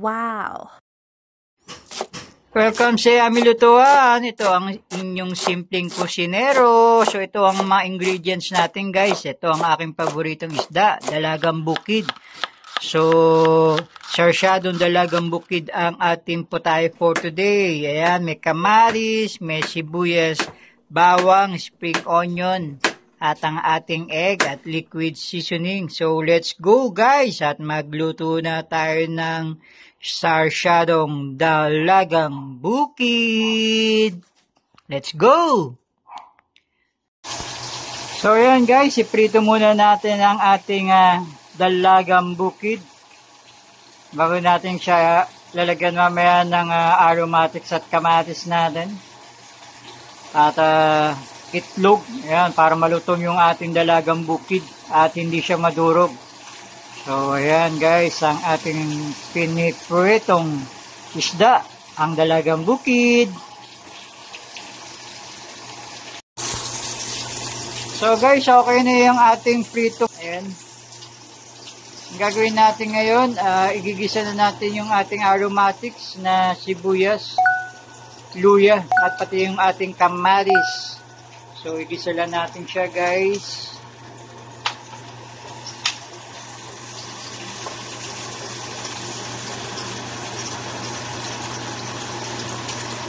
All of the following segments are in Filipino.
Wow! Welcome sa aming lutuan. Ito ang inyong simpleng kusinero. So ito ang mga ingredients natin guys. Ito ang aking paboritong isda, dalagang bukid. So sarsyadong dalagang bukid ang ating putahe for today. Ayan, may kamatis, may sibuyas, bawang, spring onion, at ang ating egg at liquid seasoning. So let's go guys at magluto na tayo ng sarsyadong dalagang bukid. Let's go! So yan guys, iprito muna natin ang ating dalagang bukid bago natin siya lalagyan mamaya ng aromatics at kamatis natin at itlog, yan, para malutong yung ating dalagang bukid at hindi siya madurog. So, ayan guys, ang ating pinipritong isda, ang dalagang bukid. So guys, okay na yung ating prito. Ayan. Ang gagawin natin ngayon, igigisa na natin yung ating aromatics na sibuyas, luya, at pati yung ating kamatis. So, igisa lang natin siya guys.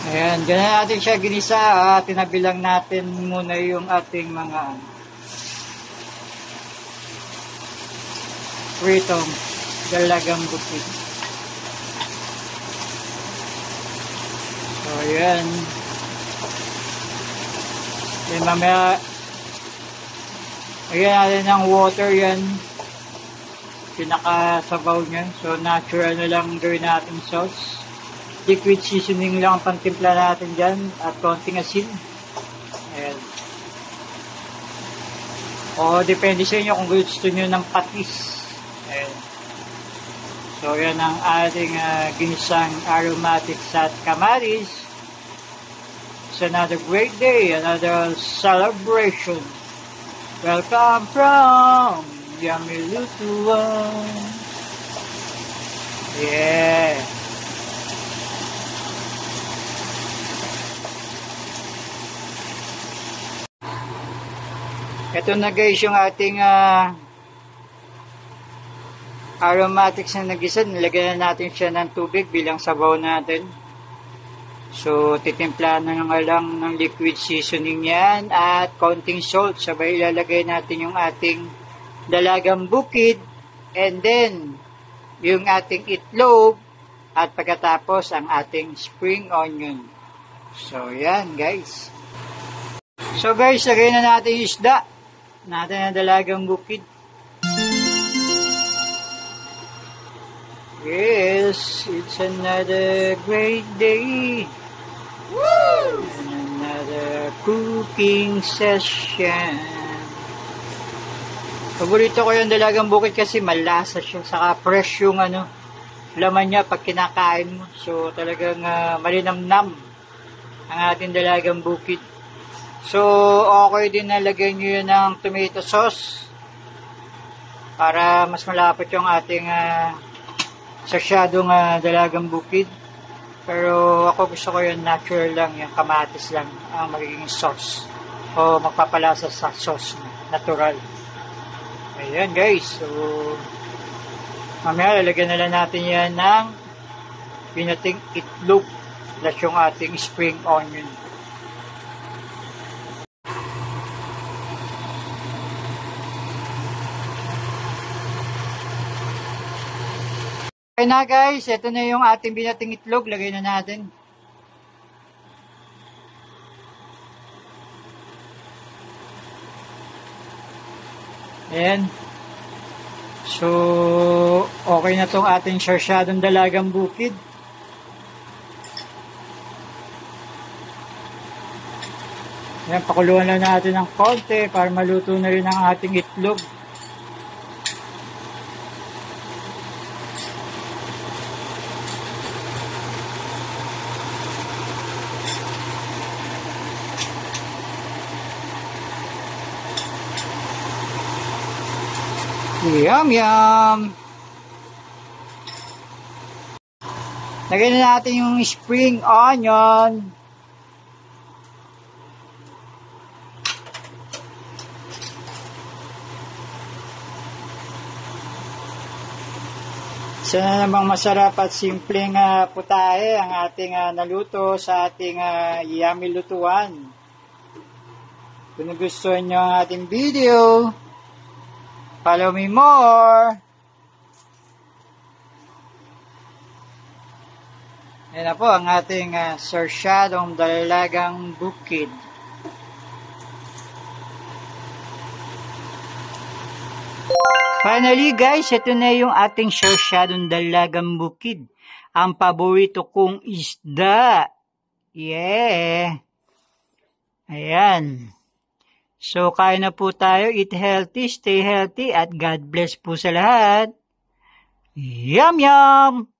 Ayan, ganyan natin siya ginisa. Tinabilang natin muna yung ating mga pritong dalagang bukid. So, ayan. Then, mamaya, ayan natin ng water yan. Pinakasabaw niya. So, natural na lang gawin natin sauce. Liquid seasoning lang ang pantimpla natin dyan at konting asin. Ayan. O, depende sa inyo kung gusto nyo ng patis. Ayan. So, yan ang ating ginisang aromatics at kamatis. It's another great day, another celebration. Welcome from Yummy Lutuan. Yeah. Ito na guys yung ating aromatics na nagisa. Nilagyan na natin siya ng tubig bilang sabaw natin. So, titimplahan na nga lang ng liquid seasoning yan at konting salt. Sabay ilalagay natin yung ating dalagang bukid and then yung ating itlog at pagkatapos ang ating spring onion. So, yan guys. So guys, lagay na natin yung isda natin ang dalagang bukid. Yes, it's another great day. Woo! And another cooking session. Paborito ko yung dalagang bukid kasi malasa siya, saka fresh yung laman niya pag kinakain mo. So talagang malinamnam ang ating dalagang bukid. So, okay din na lagyan nyo yun ng tomato sauce para mas malapit yung ating sarsyadong dalagang bukid. Pero ako gusto ko yung natural lang, yung kamatis lang ang magiging sauce o magpapalasa sa sauce natural. Ayan guys, so mamaya lalagyan na lang natin yan ng pinating itlog plus yung ating spring onion. Okay na guys, ito na yung ating binating itlog, lagay na natin. Ayan. So, okay na tong ating sarsyadong dalagang bukid. Ayan, pakuluan lang natin ng konti para maluto na rin ang ating itlog. Yum, yum! Lagyan na natin yung spring onion. Isa na namang masarap at simpleng putahe ang ating naluto sa ating yummy lutuan. Kung nagustuhan nyo ang ating video, follow me more. Yan na po ang ating sarsyadong dalagang bukid. Finally guys, ito na yung ating sarsyadong dalagang bukid. Ang paborito kong isda. Yeah. Ayan. So, kain na po tayo. Eat healthy, stay healthy, at God bless po sa lahat. Yum yum!